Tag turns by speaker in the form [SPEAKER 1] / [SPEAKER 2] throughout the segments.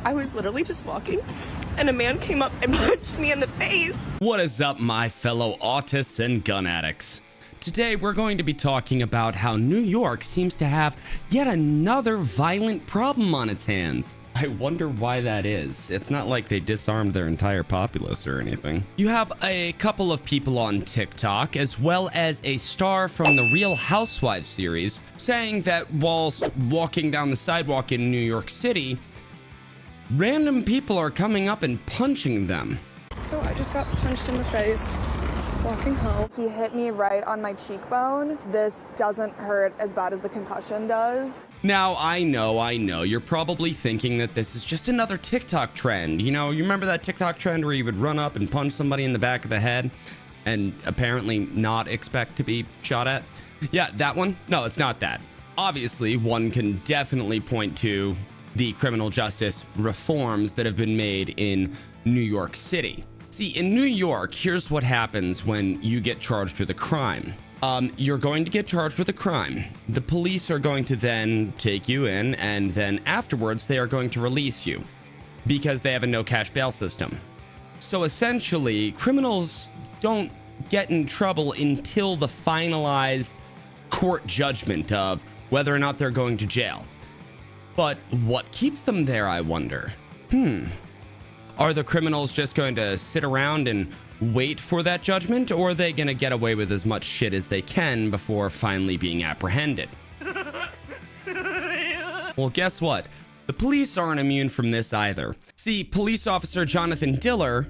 [SPEAKER 1] I was literally just walking and a man came up and punched me in the face.
[SPEAKER 2] What is up, my fellow autists and gun addicts? Today we're going to be talking about how New York seems to have yet another violent problem on its hands. I wonder why that is. It's not like they disarmed their entire populace or anything. You have a couple of people on TikTok, as well as a star from the Real Housewives series, saying that whilst walking down the sidewalk in New York City, random people are coming up and punching them.
[SPEAKER 1] So I just got punched in the face walking home.
[SPEAKER 3] He hit me right on my cheekbone. This doesn't hurt as bad as the concussion does.
[SPEAKER 2] Now, I know, you're probably thinking that this is just another TikTok trend. You know, you remember that TikTok trend where you would run up and punch somebody in the back of the head and apparently not expect to be shot at? Yeah, that one? No, it's not that. Obviously, one can definitely point to the criminal justice reforms that have been made in New York City. See, in New York, here's what happens when you get charged with a crime. You're going to get charged with a crime. The police are going to then take you in, and then afterwards they are going to release you because they have a no cash bail system. So essentially, criminals don't get in trouble until the finalized court judgment of whether or not they're going to jail. But what keeps them there, I wonder? Are the criminals just going to sit around and wait for that judgment, or are they going to get away with as much shit as they can before finally being apprehended? Well, guess what? The police aren't immune from this either. See, police officer Jonathan Diller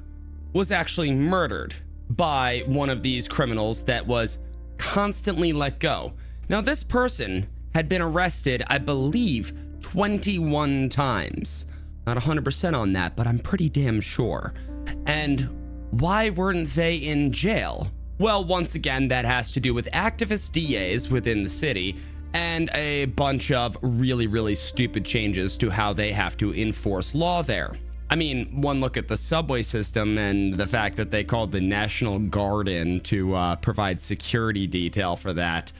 [SPEAKER 2] was actually murdered by one of these criminals that was constantly let go. Now, this person had been arrested, I believe, 21 times. Not 100% on that, but I'm pretty damn sure. And why weren't they in jail? Well, once again, that has to do with activist DAs within the city and a bunch of really, really stupid changes to how they have to enforce law there. I mean, one look at the subway system and the fact that they called the National Guard in to provide security detail for that.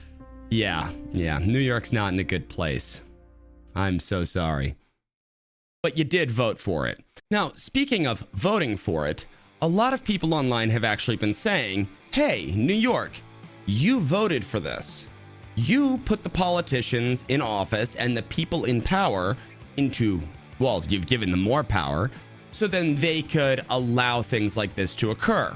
[SPEAKER 2] Yeah, New York's not in a good place. I'm so sorry. But you did vote for it. Now, speaking of voting for it, a lot of people online have actually been saying, hey, New York, you voted for this. You put the politicians in office and the people in power into, well, you've given them more power, so then they could allow things like this to occur.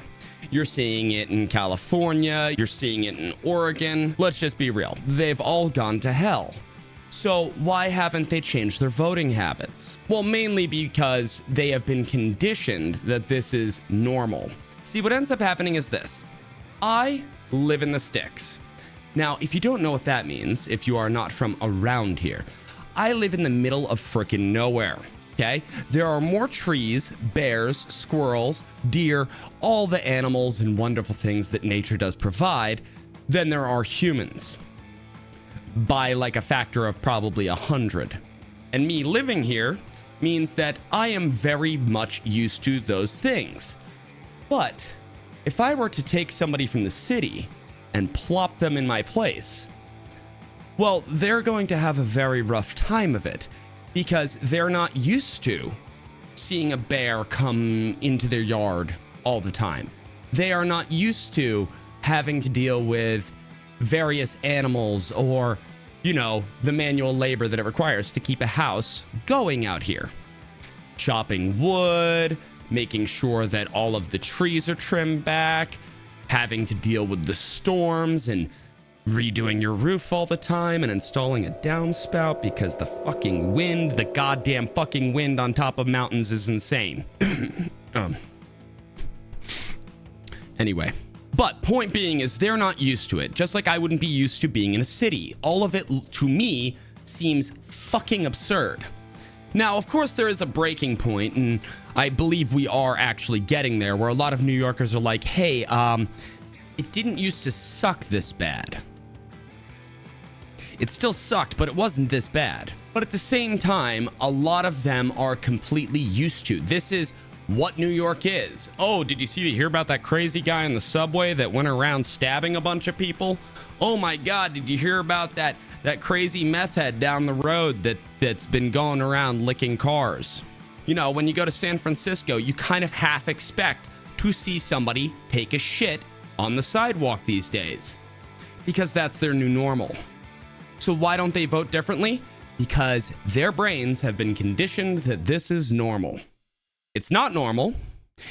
[SPEAKER 2] You're seeing it in California, you're seeing it in Oregon. Let's just be real, they've all gone to hell. So why haven't they changed their voting habits? Well, mainly because they have been conditioned that this is normal. See, what ends up happening is this. I live in the sticks. Now, if you don't know what that means, if you are not from around here, I live in the middle of frickin' nowhere, okay? There are more trees, bears, squirrels, deer, all the animals and wonderful things that nature does provide than there are humans. By like a factor of probably 100. And me living here means that I am very much used to those things. But if I were to take somebody from the city and plop them in my place, well, they're going to have a very rough time of it because they're not used to seeing a bear come into their yard all the time. They are not used to having to deal with various animals or, you know, the manual labor that it requires to keep a house going out here. Chopping wood, making sure that all of the trees are trimmed back, having to deal with the storms and redoing your roof all the time and installing a downspout because the fucking wind, the goddamn fucking wind on top of mountains is insane. Anyway. But point being is they're not used to it, just like I wouldn't be used to being in a city. All of it, to me, seems fucking absurd. Now, of course, there is a breaking point, and I believe we are actually getting there, where a lot of New Yorkers are like, hey, it didn't used to suck this bad. It still sucked, but it wasn't this bad. But at the same time, a lot of them are completely used to. This is what New York is. Oh, did you hear about that crazy guy in the subway that went around stabbing a bunch of people? Oh my God, did you hear about that crazy meth head down the road that's been going around licking cars? You know, when you go to San Francisco, you kind of half expect to see somebody take a shit on the sidewalk these days because that's their new normal. So why don't they vote differently? Because their brains have been conditioned that this is normal. It's not normal.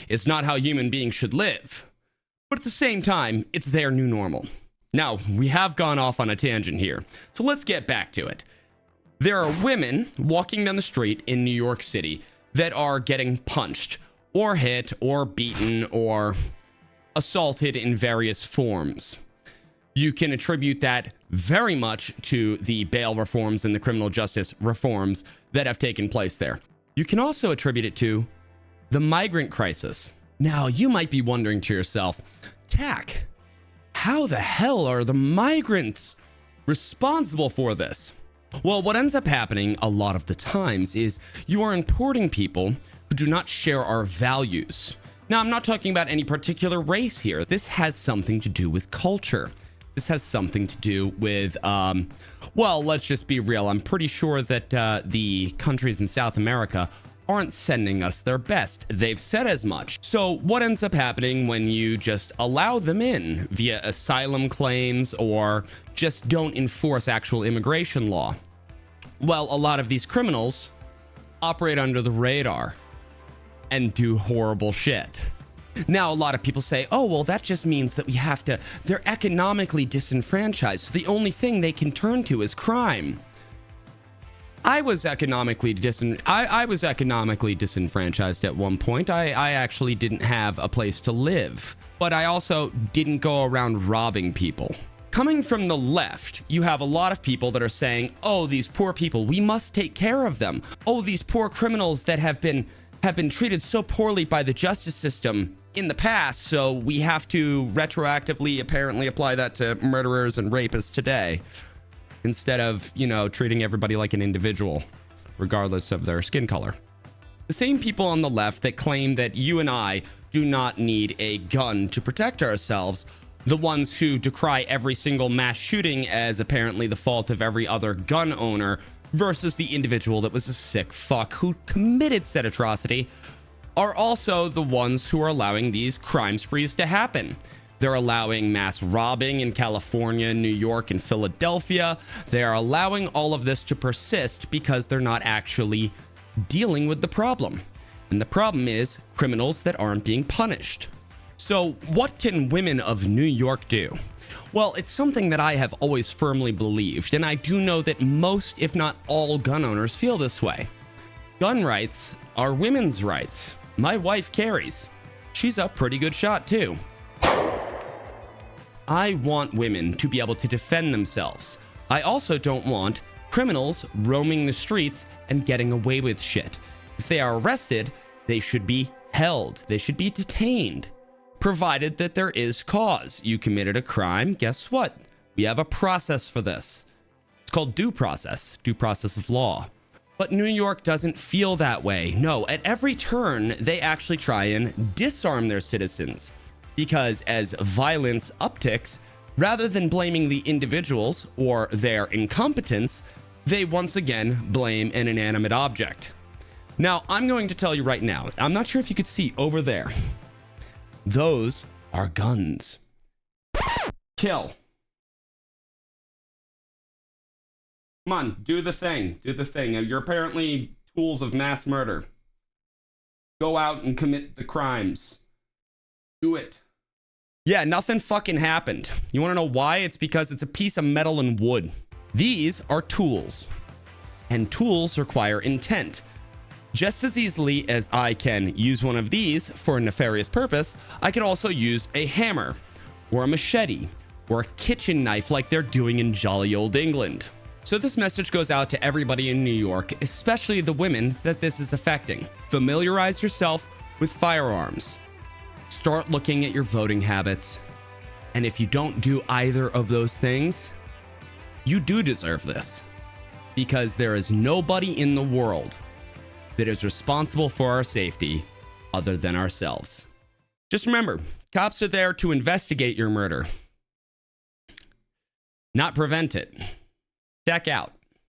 [SPEAKER 2] It's not how human beings should live. But at the same time, it's their new normal. Now, we have gone off on a tangent here, so let's get back to it. There are women walking down the street in New York City that are getting punched or hit or beaten or assaulted in various forms. You can attribute that very much to the bail reforms and the criminal justice reforms that have taken place there. You can also attribute it to the migrant crisis. Now, you might be wondering to yourself, Tack, how the hell are the migrants responsible for this? Well, what ends up happening a lot of the times is you are importing people who do not share our values. Now, I'm not talking about any particular race here. This has something to do with culture. This has something to do with, well, let's just be real. I'm pretty sure that the countries in South America aren't sending us their best. They've said as much. So what ends up happening when you just allow them in via asylum claims or just don't enforce actual immigration law? Well, a lot of these criminals operate under the radar and do horrible shit. Now, a lot of people say, oh, well, that just means that they're economically disenfranchised. So the only thing they can turn to is crime. I was economically disenfranchised at one point. I actually didn't have a place to live, but I also didn't go around robbing people. Coming from the left, you have a lot of people that are saying, oh, these poor people, we must take care of them. Oh, these poor criminals that have been treated so poorly by the justice system in the past, so we have to retroactively apparently apply that to murderers and rapists today, instead of, you know, treating everybody like an individual, regardless of their skin color. The same people on the left that claim that you and I do not need a gun to protect ourselves, the ones who decry every single mass shooting as apparently the fault of every other gun owner versus the individual that was a sick fuck who committed said atrocity, are also the ones who are allowing these crime sprees to happen. They're allowing mass robbing in California, New York, and Philadelphia. They are allowing all of this to persist because they're not actually dealing with the problem. And the problem is criminals that aren't being punished. So what can women of New York do? Well, it's something that I have always firmly believed, and I do know that most, if not all, gun owners feel this way. Gun rights are women's rights. My wife carries. She's a pretty good shot too. I want women to be able to defend themselves. I also don't want criminals roaming the streets and getting away with shit. If they are arrested, they should be held. They should be detained, provided that there is cause. You committed a crime, guess what? We have a process for this. It's called due process of law. But New York doesn't feel that way. No, at every turn, they actually try and disarm their citizens. Because as violence upticks, rather than blaming the individuals or their incompetence, they once again blame an inanimate object. Now, I'm going to tell you right now, I'm not sure if you could see over there. Those are guns. Kill. Come on, do the thing. Do the thing. You're apparently tools of mass murder. Go out and commit the crimes. Do it. Yeah, nothing fucking happened. You want to know why? It's because it's a piece of metal and wood. These are tools. And tools require intent. Just as easily as I can use one of these for a nefarious purpose, I could also use a hammer, or a machete, or a kitchen knife like they're doing in jolly old England. So this message goes out to everybody in New York, especially the women that this is affecting. Familiarize yourself with firearms. Start looking at your voting habits. And if you don't do either of those things, you do deserve this. Because there is nobody in the world that is responsible for our safety other than ourselves. Just remember, cops are there to investigate your murder, not prevent it. Check out.